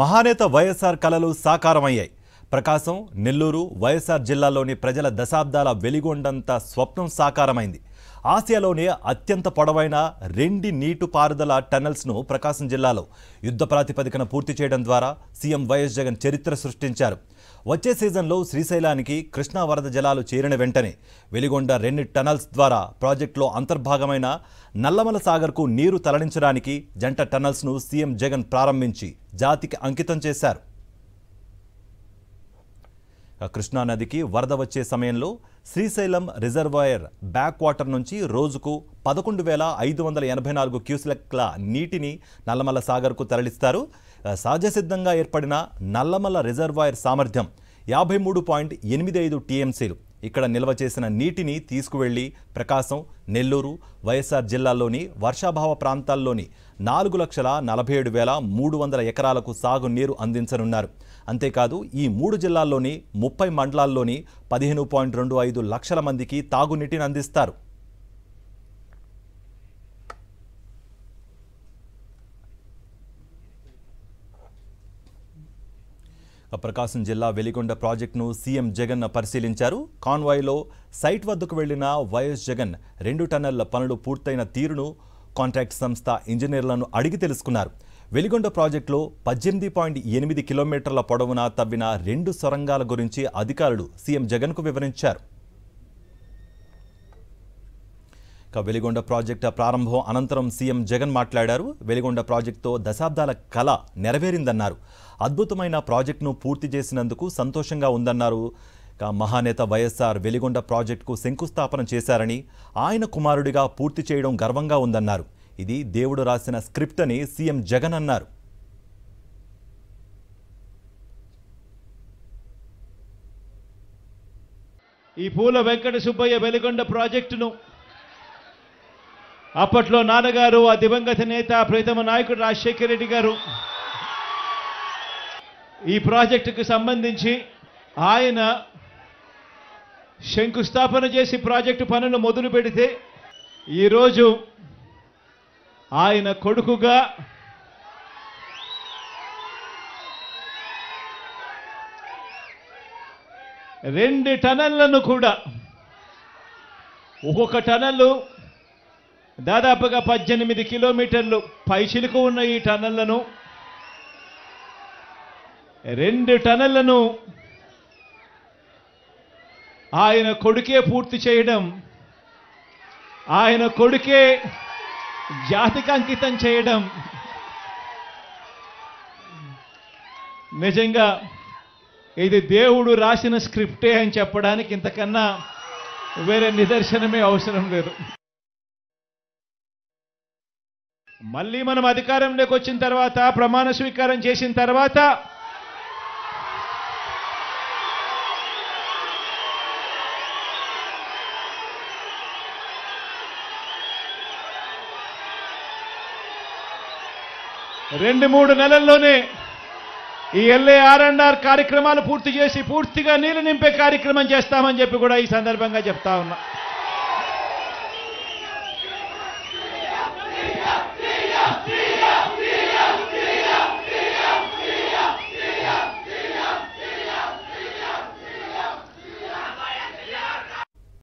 మహానేత వైఎస్ఆర్ కలలు సాకారమయ్యాయి. ప్రకాశం, నెల్లూరు, వైఎస్ఆర్ జిల్లాలోని ప్రజల దశాబ్దాల వెలిగొండంత స్వప్నం సాకారమైంది. ఆసియాలోనే అత్యంత పొడవైన 2 నీటిపారుదల టన్నెల్స్ను ప్రకాశం జిల్లాలో యుద్ధ ప్రాతిపదికన పూర్తి చేయడం ద్వారా సీఎం వైఎస్ జగన్ చరిత్ర సృష్టించారు. వచ్చే సీజన్లో శ్రీశైలానికి కృష్ణా వరద జలాలు చేరిన వెంటనే వెలిగొండ 2 టన్నెల్స్ ద్వారా ప్రాజెక్టులో అంతర్భాగమైన నల్లమల సాగర్కు నీరు తరలించడానికి జంట టన్నెల్స్ను సీఎం జగన్ ప్రారంభించి జాతికి అంకితం చేశారు. కృష్ణా నదికి వరద వచ్చే సమయంలో శ్రీశైలం రిజర్వాయర్ బ్యాక్ వాటర్ నుంచి రోజుకు 11,584 క్యూసెక్ల నీటిని నల్లమల సాగర్కు తరలిస్తారు. సహజసిద్ధంగా ఏర్పడిన నల్లమల రిజర్వాయర్ సామర్థ్యం 53.85 టీఎంసీలు. ఇక్కడ నిల్వ చేసిన నీటిని తీసుకువెళ్లి ప్రకాశం, నెల్లూరు, వైఎస్ఆర్ జిల్లాల్లోని వర్షాభావ ప్రాంతాల్లోని 4,47,300 ఎకరాలకు సాగునీరు అందించనున్నారు. అంతేకాదు ఈ 3 జిల్లాల్లోని 30 మండలాల్లోని 15.25 లక్షల మందికి తాగునీటిని అందిస్తారు. ప్రకాశం జిల్లా వెలిగొండ ప్రాజెక్టును సీఎం జగన్ పరిశీలించారు. కాన్వాయ్లో సైట్ వద్దకు వెళ్లిన వైఎస్ జగన్ 2 టన్నెళ్ల పనులు పూర్తయిన తీరును కాంట్రాక్ట్ సంస్థ ఇంజనీర్లను అడిగి తెలుసుకున్నారు. వెలిగొండ ప్రాజెక్టులో 18.8 కిలోమీటర్ల పొడవున తవ్విన 2 సొరంగాల గురించి అధికారులు సీఎం జగన్కు వివరించారు. వెలిగొండ ప్రాజెక్టు ప్రారంభం అనంతరం సీఎం జగన్ మాట్లాడారు. వెలిగొండ ప్రాజెక్టుతో దశాబ్దాల కళ నెరవేరిందన్నారు. అద్భుతమైన ప్రాజెక్టును పూర్తి చేసినందుకు సంతోషంగా ఉందన్నారు. మహానేత వైఎస్ఆర్ వెలిగొండ ప్రాజెక్టుకు శంకుస్థాపన చేశారని, ఆయన కుమారుడిగా పూర్తి చేయడం గర్వంగా ఉందన్నారు. ఇది దేవుడు రాసిన స్క్రిప్ట్ అని సీఎం జగన్ అన్నారు. ఈ పూల వెంకట సుబ్బయ్య వెలిగొండ ప్రాజెక్టును అప్పట్లో నాన్నగారు, ఆ దివంగత నేత ప్రీతమ నాయకుడు రాజశేఖర రెడ్డి గారు ఈ ప్రాజెక్టుకు సంబంధించి ఆయన శంకుస్థాపన చేసి ప్రాజెక్టు పనులు మొదలు పెడితే ఈరోజు ఆయన కొడుకుగా రెండు టనళ్లను కూడా, ఒక్కొక్క టనల్లు దాదాపుగా 18 కిలోమీటర్లు పైచిలుకు ఉన్న ఈ టనళ్లను 2 టనళ్లను ఆయన కొడుకే పూర్తి చేయడం, ఆయన కొడుకే జాతికి అంకితం చేయడం నిజంగా ఇది దేవుడు రాసిన స్క్రిప్టే అని చెప్పడానికి ఇంతకన్నా వేరే నిదర్శనమే అవసరం లేదు. మళ్ళీ మనం అధికారంలోకి వచ్చిన తర్వాత, ప్రమాణ స్వీకారం చేసిన తర్వాత రెండు మూడు నెలల్లోనే ఈ LAR&R కార్యక్రమాలు పూర్తి చేసి పూర్తిగా నీళ్లు నింపే కార్యక్రమం చేస్తామని చెప్పి కూడా ఈ సందర్భంగా చెప్తా ఉన్నా.